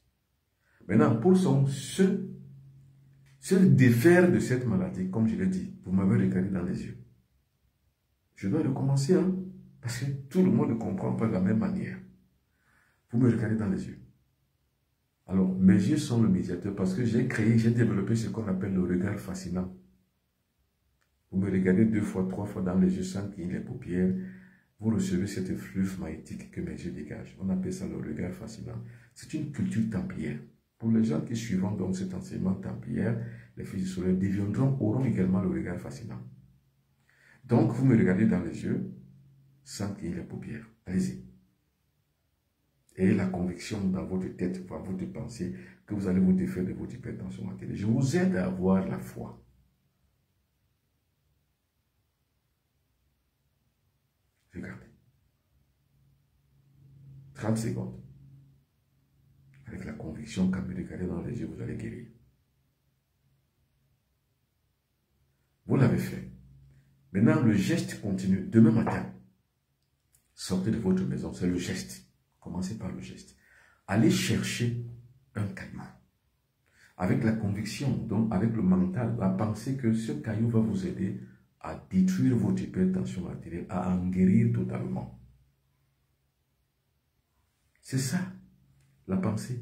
Maintenant, pour se défaire de cette maladie, comme je l'ai dit, vous m'avez regardé dans les yeux. Je dois recommencer, hein, parce que tout le monde ne comprend pas de la même manière. Vous me regardez dans les yeux. Alors, mes yeux sont le médiateur parce que j'ai développé ce qu'on appelle le regard fascinant. Vous me regardez 2 fois, 3 fois dans les yeux sans qu'il y ait les paupières. Vous recevez cette fleuve magnétique que mes yeux dégagent. On appelle ça le regard fascinant. C'est une culture templière. Pour les gens qui suivront donc cet enseignement templière, les fils du soleil auront également le regard fascinant. Donc, vous me regardez dans les yeux sans qu'il y ait les paupières. Allez-y. Et la conviction dans votre tête, dans votre pensée, que vous allez vous défaire de votre hypertension artérielle. Je vous aide à avoir la foi. Regardez. 30 secondes. Avec la conviction qu'à me regarder dans les yeux, vous allez guérir. Vous l'avez fait. Maintenant, le geste continue. Demain matin, sortez de votre maison, c'est le geste. Commencez par le geste. Allez chercher un caillou. Avec la conviction, donc avec le mental, la pensée que ce caillou va vous aider à détruire votre hypertension artérielle, à en guérir totalement. C'est ça, la pensée.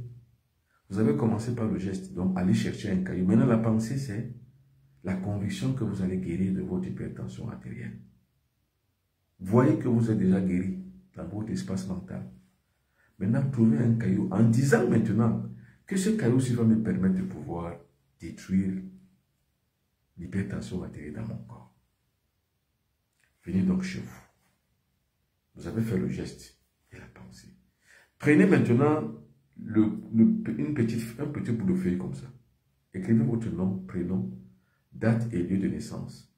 Vous avez commencé par le geste, donc allez chercher un caillou. Maintenant, la pensée, c'est la conviction que vous allez guérir de votre hypertension artérielle. Voyez que vous êtes déjà guéri dans votre espace mental. Maintenant, trouvez un caillou en disant maintenant que ce caillou-ci va me permettre de pouvoir détruire l'hypertension artérielle dans mon corps. Venez donc chez vous. Vous avez fait le geste et la pensée. Prenez maintenant un petit bout de feuille comme ça. Écrivez votre nom, prénom, date et lieu de naissance.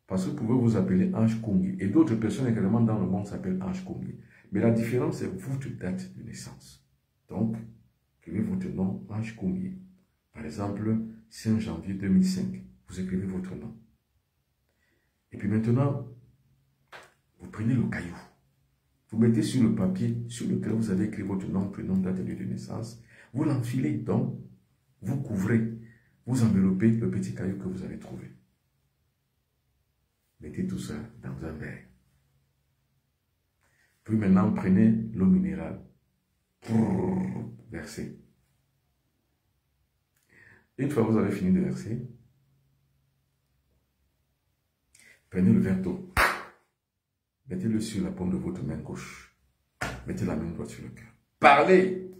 Parce que vous pouvez vous appeler Ange Kongi. Et d'autres personnes également dans le monde s'appellent Ange Kongi. Mais la différence, c'est votre date de naissance. Donc, écrivez votre nom, Ange Kongi. Par exemple, 5 janvier 2005. Vous écrivez votre nom. Et puis maintenant, vous prenez le caillou. Vous mettez sur le papier sur lequel vous avez écrit votre nom, prénom, date et lieu de naissance. Vous l'enfilez donc, vous couvrez, vous enveloppez le petit caillou que vous avez trouvé. Mettez tout ça dans un verre. Puis maintenant, prenez l'eau minérale. Versez. Une fois que vous avez fini de verser, prenez le verre d'eau. Mettez-le sur la paume de votre main gauche. Mettez la main droite sur le cœur. Parlez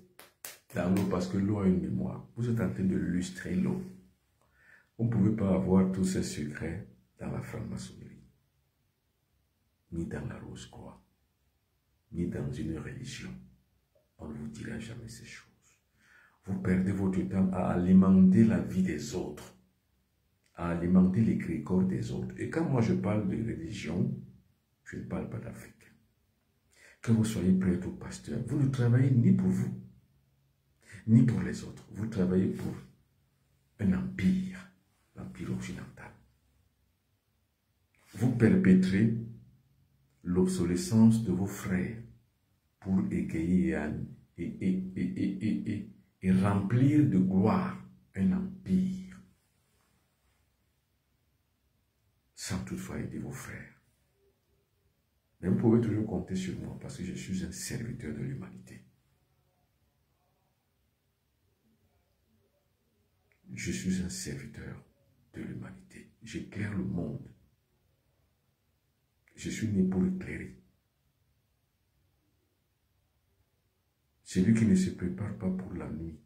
dans l'eau parce que l'eau a une mémoire. Vous êtes en train de lustrer l'eau. Vous ne pouvez pas avoir tous ces secrets dans la franc-maçonnerie, ni dans la rose-croix, ni dans une religion. On ne vous dira jamais ces choses. Vous perdez votre temps à alimenter la vie des autres, à alimenter l'égrégore des autres. Et quand moi je parle de religion, je ne parle pas d'Afrique. Que vous soyez prêtre ou pasteur, vous ne travaillez ni pour vous, ni pour les autres. Vous travaillez pour un empire, l'empire occidental. Vous perpétrez l'obsolescence de vos frères pour égayer et remplir de gloire un empire, sans toutefois aider vos frères. Mais vous pouvez toujours compter sur moi parce que je suis un serviteur de l'humanité. Je suis un serviteur de l'humanité. J'éclaire le monde. Je suis né pour éclairer. Celui qui ne se prépare pas pour la nuit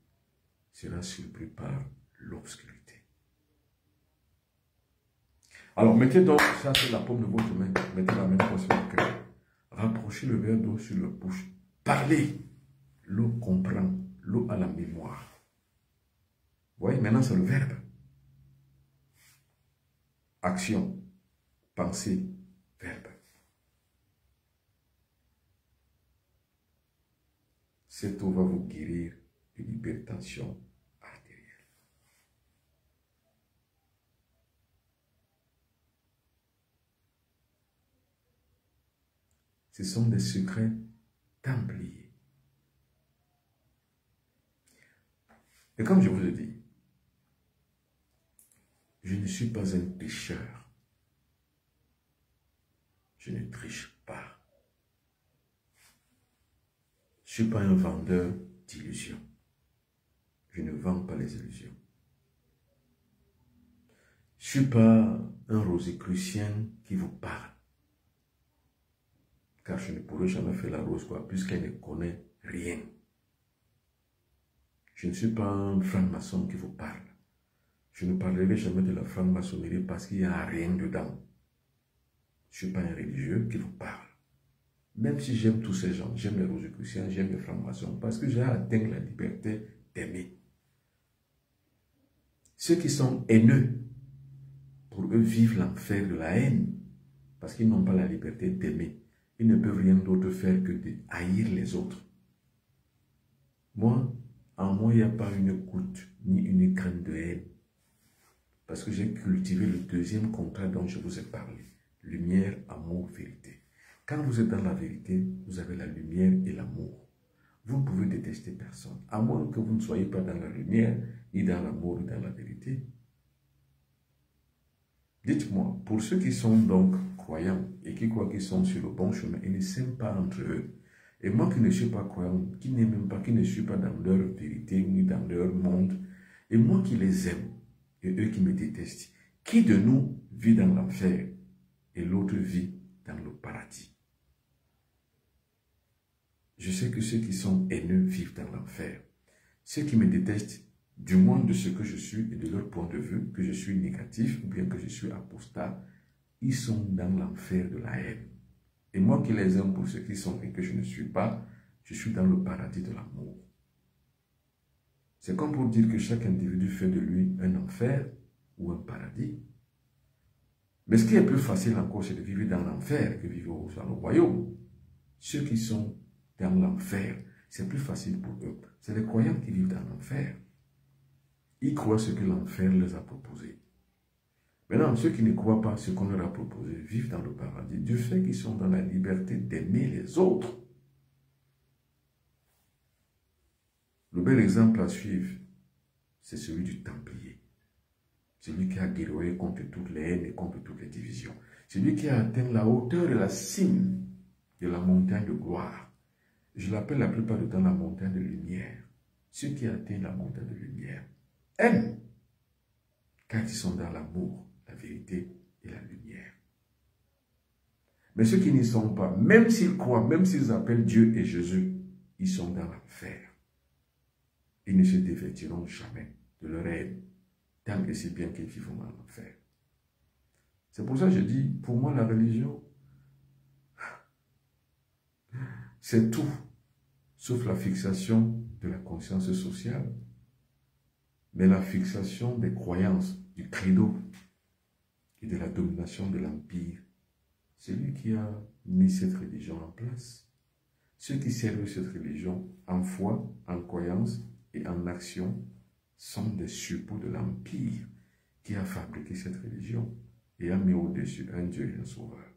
sera surpris par l'obscurité. Alors, mettez donc ça sur la paume de votre main. Mettez la main sur le cœur. Rapprochez le verre d'eau sur la bouche. Parlez. L'eau comprend. L'eau a la mémoire. Vous voyez, maintenant c'est le verbe. Action. Pensée. Verbe. Cette eau va vous guérir de l'hypertension artérielle. Ce sont des secrets templiers. Et comme je vous le dis, je ne suis pas un tricheur. Je ne triche pas. Je ne suis pas un vendeur d'illusions. Je ne vends pas les illusions. Je ne suis pas un rosicrucien qui vous parle. Car je ne pourrais jamais faire la rose, puisqu'elle ne connaît rien. Je ne suis pas un franc-maçon qui vous parle. Je ne parlerai jamais de la franc-maçonnerie parce qu'il n'y a rien dedans. Je ne suis pas un religieux qui vous parle. Même si j'aime tous ces gens, j'aime les rosicruciens, j'aime les francs-maçons, parce que j'ai atteint la liberté d'aimer. Ceux qui sont haineux, pour eux, vivent l'enfer de la haine, parce qu'ils n'ont pas la liberté d'aimer. Ils ne peuvent rien d'autre faire que de haïr les autres. Moi, en moi, il n'y a pas une goutte, ni une graine de haine. Parce que j'ai cultivé le deuxième contrat dont je vous ai parlé. Lumière, amour, vérité. Quand vous êtes dans la vérité, vous avez la lumière et l'amour. Vous ne pouvez détester personne, à moins que vous ne soyez pas dans la lumière, ni dans l'amour, ni dans la vérité. Dites-moi, pour ceux qui sont donc croyants et qui croient qu'ils sont sur le bon chemin, ils ne s'aiment pas entre eux. Et moi qui ne suis pas croyant, qui n'aime pas, qui ne suis pas dans leur vérité, ni dans leur monde, et moi qui les aime, et eux qui me détestent, qui de nous vit dans l'enfer et l'autre vit dans le paradis? Je sais que ceux qui sont haineux vivent dans l'enfer. Ceux qui me détestent, du moins de ce que je suis et de leur point de vue, que je suis négatif ou bien que je suis apostat, ils sont dans l'enfer de la haine. Et moi qui les aime pour ceux qui sont et que je ne suis pas, je suis dans le paradis de l'amour. C'est comme pour dire que chaque individu fait de lui un enfer ou un paradis. Mais ce qui est plus facile encore, c'est de vivre dans l'enfer que vivre dans le royaume. Ceux qui sont dans l'enfer, c'est plus facile pour eux. C'est les croyants qui vivent dans l'enfer. Ils croient ce que l'enfer leur a proposé. Maintenant, ceux qui ne croient pas ce qu'on leur a proposé vivent dans le paradis du fait qu'ils sont dans la liberté d'aimer les autres. Le bel exemple à suivre, c'est celui du Templier. Celui qui a guerroyé contre toutes les haines et contre toutes les divisions. Celui qui a atteint la hauteur de la cime de la montagne de gloire. Je l'appelle la plupart du temps la montagne de lumière. Ceux qui atteignent la montagne de lumière aiment, car ils sont dans l'amour, la vérité et la lumière. Mais ceux qui n'y sont pas, même s'ils croient, même s'ils appellent Dieu et Jésus, ils sont dans l'enfer. Ils ne se dévêtiront jamais de leur haine, tant et si bien qu'ils vivront dans l'enfer. C'est pour ça que je dis, pour moi, la religion, c'est tout, sauf la fixation de la conscience sociale, mais la fixation des croyances, du credo et de la domination de l'empire. C'est lui qui a mis cette religion en place. Ceux qui servent cette religion en foi, en croyance et en action sont des suppôts de l'empire qui a fabriqué cette religion et a mis au-dessus un Dieu et un sauveur.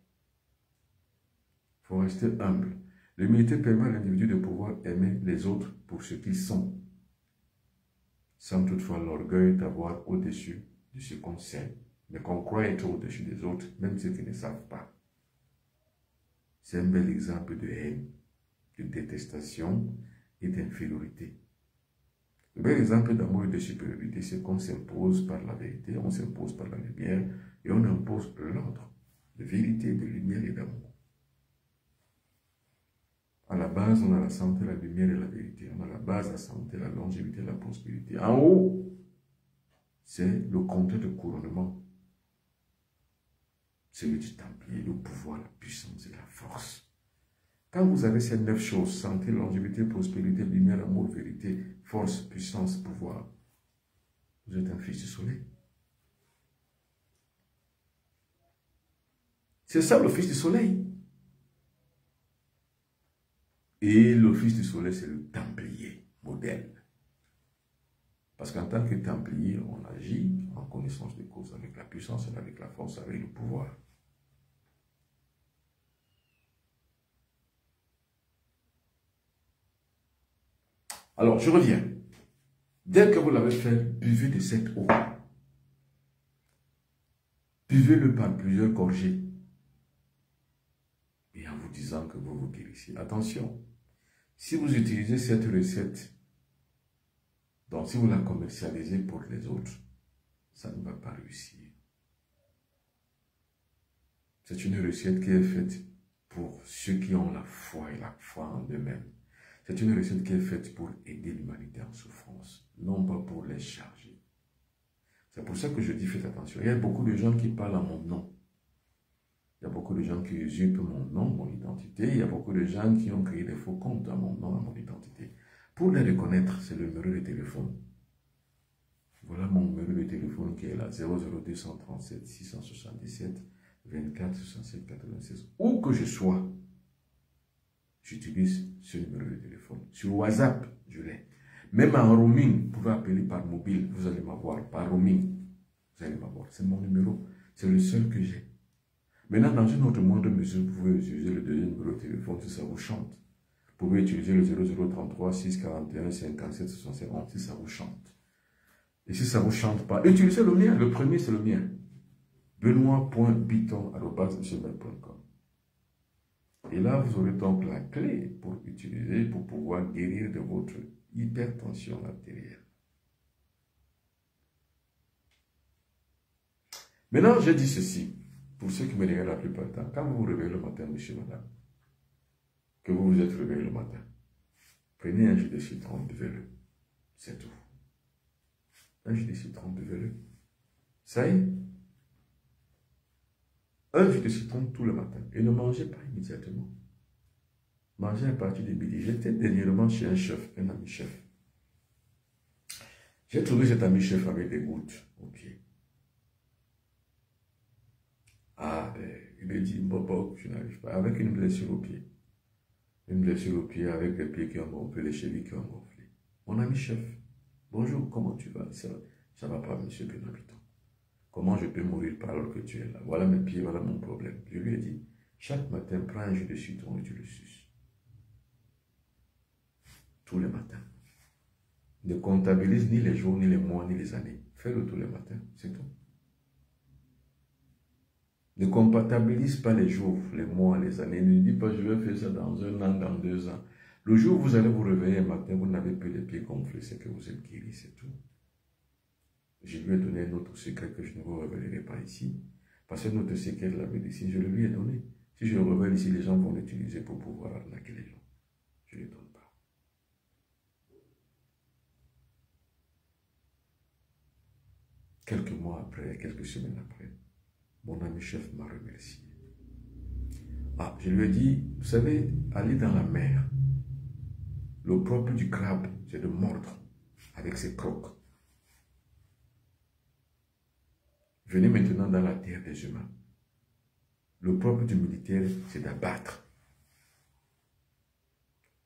Il faut rester humble. L'humilité permet à l'individu de pouvoir aimer les autres pour ce qu'ils sont, sans toutefois l'orgueil d'avoir au-dessus de ce qu'on sait, mais qu'on croit être au-dessus des autres, même ceux qui ne savent pas. C'est un bel exemple de haine, de détestation et d'infériorité. Le bel exemple d'amour et de supériorité, c'est qu'on s'impose par la vérité, on s'impose par la lumière et on impose l'ordre de vérité, de lumière et d'amour. À la base, on a la santé, la lumière et la vérité. On a la base, la santé, la longévité, la prospérité. En haut, c'est le compteur de couronnement. Celui du Templier, le pouvoir, la puissance et la force. Quand vous avez ces 9 choses, santé, longévité, prospérité, lumière, amour, vérité, force, puissance, pouvoir, vous êtes un fils du soleil. C'est ça le fils du soleil. Et le fils du soleil, c'est le Templier, modèle. Parce qu'en tant que Templier, on agit en connaissance de cause, avec la puissance, avec la force, avec le pouvoir. Alors, je reviens. Dès que vous l'avez fait, buvez de cette eau. Buvez-le par plusieurs gorgées. Et en vous disant que vous vous guérissez. Attention, si vous utilisez cette recette, donc si vous la commercialisez pour les autres, ça ne va pas réussir. C'est une recette qui est faite pour ceux qui ont la foi et la foi en eux-mêmes. C'est une recette qui est faite pour aider l'humanité en souffrance, non pas pour les charger. C'est pour ça que je dis faites attention. Il y a beaucoup de gens qui parlent en mon nom. Il y a beaucoup de gens qui usurpent mon nom, mon identité. Il y a beaucoup de gens qui ont créé des faux comptes à mon nom, à mon identité. Pour les reconnaître, c'est le numéro de téléphone. Voilà mon numéro de téléphone qui est là, 00237 677 24 67 96. Où que je sois, j'utilise ce numéro de téléphone. Sur WhatsApp, je l'ai. Même en roaming, vous pouvez appeler par mobile, vous allez m'avoir. Par roaming, vous allez m'avoir. C'est mon numéro, c'est le seul que j'ai. Maintenant, dans une autre moindre mesure, vous pouvez utiliser le deuxième numéro de téléphone si ça vous chante. Vous pouvez utiliser le 0033 641 57 71 si ça vous chante. Et si ça ne vous chante pas, utilisez le mien. Le premier, c'est le mien. Benoît.biton@gmail.com. Et là, vous aurez donc la clé pour utiliser, pour pouvoir guérir de votre hypertension artérielle. Maintenant, j'ai dit ceci, pour ceux qui me regardent la plupart du temps, quand vous vous réveillez le matin, monsieur, madame, que vous vous êtes réveillé le matin, prenez un jus de citron, buvez-le. C'est tout. Un jus de citron, buvez-le. Ça y est. Un jus de citron tout le matin. Et ne mangez pas immédiatement. Mangez à partir de midi. J'étais dernièrement chez un chef, un ami chef. J'ai trouvé cet ami chef avec des gouttes au pied. Ah, il me dit, Bobo, je n'arrive pas. Avec une blessure au pied. Une blessure au pied avec les pieds qui ont gonflé, les chevilles qui ont gonflé. Mon ami chef, bonjour, comment tu vas? Ça ne va pas, monsieur Benoît-Biton. Comment je peux mourir par alors que tu es là? Voilà mes pieds, voilà mon problème. Je lui ai dit, chaque matin, prends un jus de citron et tu le suces. Tous les matins. Ne comptabilise ni les jours, ni les mois, ni les années. Fais-le tous les matins, c'est tout. Ne comptabilise pas les jours, les mois, les années. Ne dis pas, je vais faire ça dans 1 an, dans 2 ans. Le jour où vous allez vous réveiller un matin, vous n'avez plus les pieds gonflés, c'est que vous êtes guéri, c'est tout. Je lui ai donné un autre secret que je ne vous révélerai pas ici. Parce que notre secret de la médecine, je le lui ai donné. Si je le révèle ici, les gens vont l'utiliser pour pouvoir arnaquer les gens. Je ne le donne pas. Quelques mois après, quelques semaines après, mon ami chef m'a remercié. Ah, je lui ai dit, vous savez, aller dans la mer, le propre du crabe, c'est de mordre avec ses crocs. Venez maintenant dans la terre des humains. Le propre du militaire, c'est d'abattre.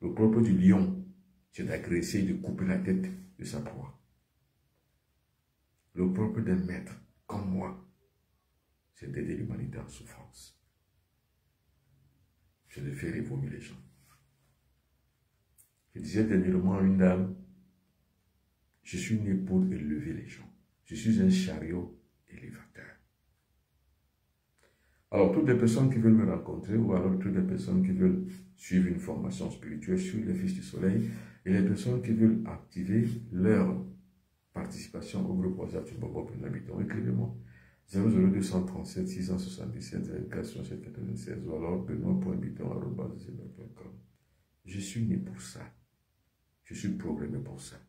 Le propre du lion, c'est d'agresser et de couper la tête de sa proie. Le propre d'un maître, comme moi, c'est d'aider l'humanité en souffrance. C'est de faire évoluer les gens. Je disais dernièrement à une dame, je suis né pour élever les gens. Je suis un chariot élévateur. Alors, toutes les personnes qui veulent me rencontrer, ou alors toutes les personnes qui veulent suivre une formation spirituelle sur les Fils du Soleil, et les personnes qui veulent activer leur participation au groupe WhatsApp sur Bobo Benoît-Biton, écrivez-moi 00237 677 24 67 96 ou alors benoît.biton@gmail.com. Je suis né pour ça. Je suis programmé pour ça.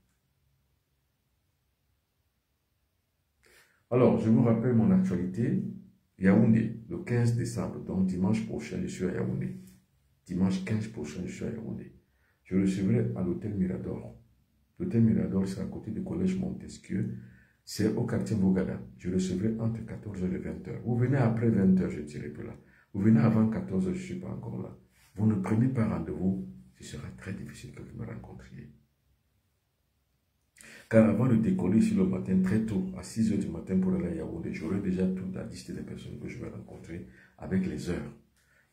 Alors, je vous rappelle mon actualité. Yaoundé, le 15 décembre, donc dimanche prochain, je suis à Yaoundé. Dimanche 15 prochain, je suis à Yaoundé. Je recevrai à l'hôtel Mirador. L'hôtel Mirador, c'est à côté du collège Montesquieu. C'est au quartier Bogada. Je recevrai entre 14h et 20h. Vous venez après 20h, je ne serai plus là. Vous venez avant 14h, je ne suis pas encore là. Vous ne prenez pas rendez-vous, ce sera très difficile que vous me rencontriez. Car avant de décoller ici le matin, très tôt, à 6h du matin pour aller à Yaoundé, j'aurai déjà toute la liste des personnes que je vais rencontrer avec les heures.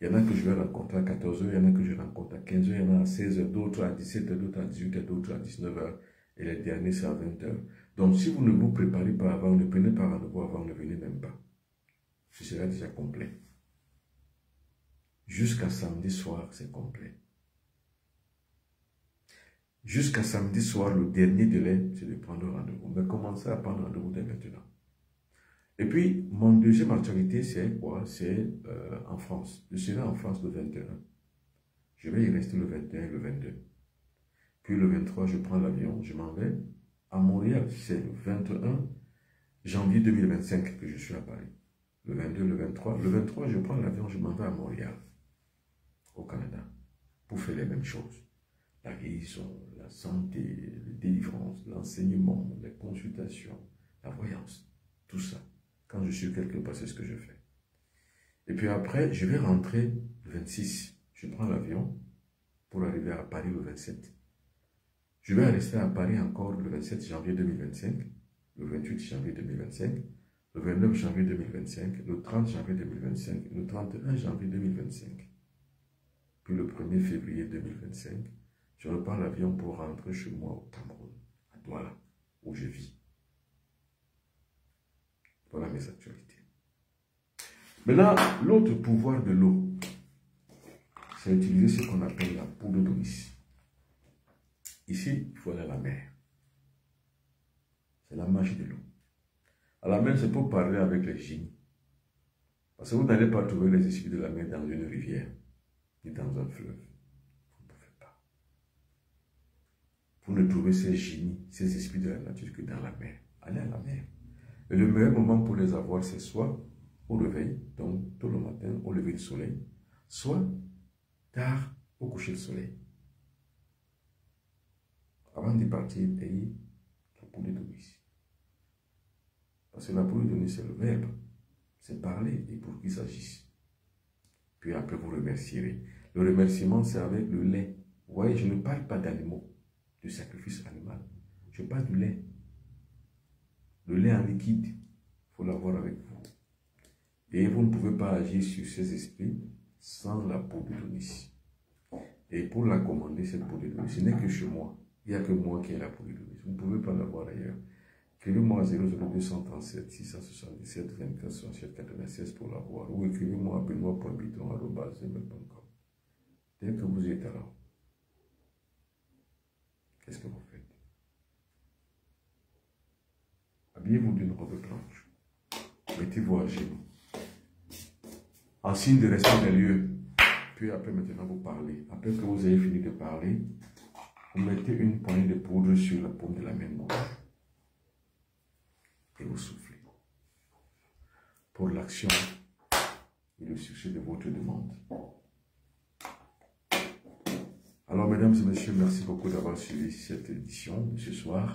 Il y en a que je vais rencontrer à 14 h, il y en a que je rencontre à 15 h, il y en a à 16 h, d'autres à 17 h, d'autres à 18 h, d'autres à 19 h, et les derniers c'est à 20 h. Donc si vous ne vous préparez pas avant, ne prenez pas rendez-vous avant, ne venez même pas. Ce sera déjà complet. Jusqu'à samedi soir, c'est complet. Jusqu'à samedi soir, le dernier délai, c'est de prendre rendez-vous. Mais commencez à prendre rendez-vous dès maintenant. Et puis, mon deuxième actualité, c'est quoi? C'est en France. Je serai en France le 21. Je vais y rester le 21 et le 22. Puis le 23, je prends l'avion, je m'en vais à Montréal. C'est le 21 janvier 2025 que je suis à Paris. Le 22, le 23. Le 23, je prends l'avion, je m'en vais à Montréal, au Canada, pour faire les mêmes choses. La guérison, la santé, la délivrance, l'enseignement, les consultations, la voyance, tout ça. Quand je suis quelque part, c'est ce que je fais. Et puis après, je vais rentrer le 26. Je prends l'avion pour arriver à Paris le 27. Je vais rester à Paris encore le 27 janvier 2025, le 28 janvier 2025, le 29 janvier 2025, le 30 janvier 2025, le 31 janvier 2025. Puis le 1er février 2025, je reprends l'avion pour rentrer chez moi au Cameroun, à Douala, où je vis. Voilà mes actualités. Maintenant, l'autre pouvoir de l'eau, c'est utiliser ce qu'on appelle la poudre d'Onis. Ici, il faut aller à la mer. C'est la magie de l'eau. À la mer, c'est pour parler avec les génies. Parce que vous n'allez pas trouver les esprits de la mer dans une rivière, ni dans un fleuve. Vous ne pouvez pas. Vous ne trouvez ces génies, ces esprits de la nature que dans la mer. Allez à la mer. Et le meilleur moment pour les avoir, c'est soit au réveil, donc tôt le matin, au lever du soleil, soit tard au coucher du soleil. Avant de partir, ayez la poudre d'Onis. Parce que la poudre d'Onis, c'est le verbe, c'est parler et pour qu'il s'agisse. Puis après, vous remercierez. Le remerciement, c'est avec le lait. Vous voyez, je ne parle pas d'animaux, de sacrifice animal. Je parle du lait. Le lait en liquide, il faut l'avoir avec vous. Et vous ne pouvez pas agir sur ces esprits sans la poudre d'Onis. Et pour la commander, cette poudre d'Onis, ce n'est que chez moi. Il n'y a que moi qui ai la poudre d'Onis. Vous ne pouvez pas l'avoir ailleurs. Écrivez-moi à 00237 677 24 67 96 pour l'avoir. Ou écrivez-moi à benoît.bidon@gmail.com. Dès que vous êtes là, qu'est-ce que vous faites? Habillez-vous d'une robe blanche. Mettez-vous à genoux. En signe de respect des lieux. Puis après, maintenant, vous parlez. Après que vous ayez fini de parler, vous mettez une poignée de poudre sur la paume de la main gauche. Et vous soufflez. Pour l'action et le succès de votre demande. Alors, mesdames et messieurs, merci beaucoup d'avoir suivi cette édition de ce soir.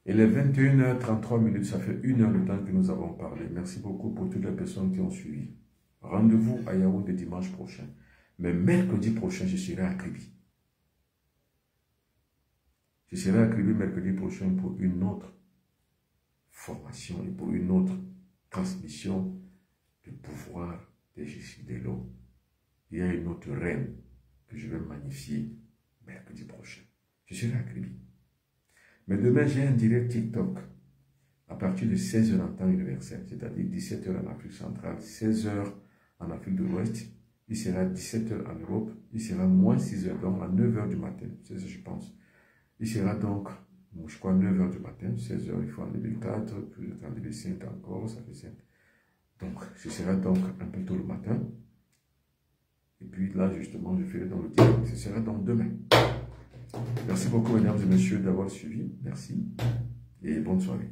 Et les 21 h 33 minutes, ça fait 1 heure le temps que nous avons parlé. Merci beaucoup pour toutes les personnes qui ont suivi. Rendez-vous à Yaoundé dimanche prochain. Mais mercredi prochain, je serai à Kribi. Je serai à Kribi mercredi prochain pour une autre formation et pour une autre transmission du pouvoir des gestes de l'eau. Il y a une autre reine que je vais magnifier mercredi prochain. Je serai à Kribi. Mais demain, j'ai un direct TikTok à partir de 16 h en temps universel, c'est-à-dire 17 h en Afrique centrale, 16 h en Afrique de l'Ouest. Il sera 17 h en Europe. Il sera moins 6 h, donc à 9 h du matin. C'est ce que je pense. Il sera donc, je crois, 9 h du matin, 16 h, il faut enlever 4, puis enlever 5 encore, ça fait 5. Donc, ce sera donc un peu tôt le matin. Et puis là, justement, je ferai dans le direct. Ce sera donc demain. Merci beaucoup, mesdames et messieurs, d'avoir suivi. Merci et bonne soirée.